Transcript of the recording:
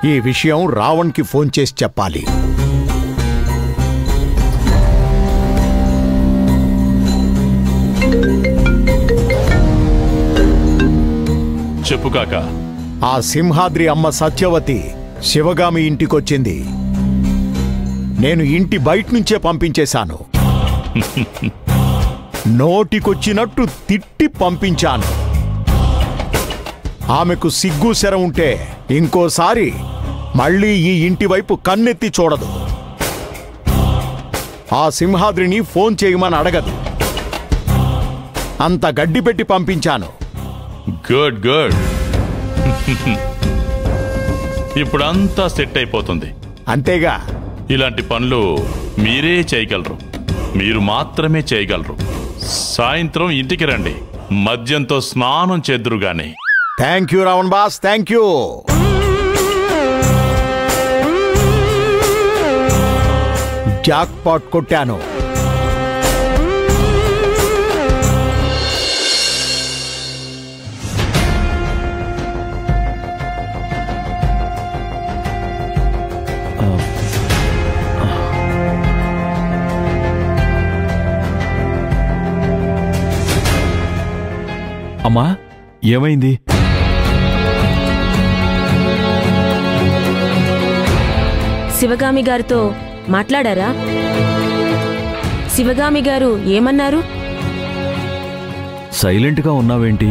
ఈ విషయం రావణ్కి ఫోన్ చేసి చెప్పాలి. చెప్పు కాకా. ఆ సింహాద్రి అమ్మ సత్యవతి శివగామి ఇంటికొచ్చింది. నేను ఇంటి బయట నుంచే పంపించేశాను. నోటికొచ్చినట్టు తిట్టి పంపించాను. ఆమెకు సిగ్గు శర ఉంటే ఇంకోసారి మళ్ళీ ఈ ఇంటి వైపు కన్నెత్తి చూడదు. ఆ సింహాద్రిని ఫోన్ చేయమని అడగదు. అంత గడ్డి పెట్టి పంపించాను. Good good. ఇప్పుడంతా సెట్ అయిపోతుంది. అంతేగా. ఇలాంటి పనులు మీరే చేయగలరు. మీరు మాత్రమే చేయగలరు. సాయంత్రం ఇంటికి రండి. మద్యంతో స్నానం చేద్దురు గాని. Thank you Ravan boss, thank you. Jackpot కొట్టాను. అమ్మా, ఏమైంది? శివగామి గారితో మాట్లాడారా? శివగామి గారు ఏమన్నారు? సైలెంట్గా ఉన్నావేంటి?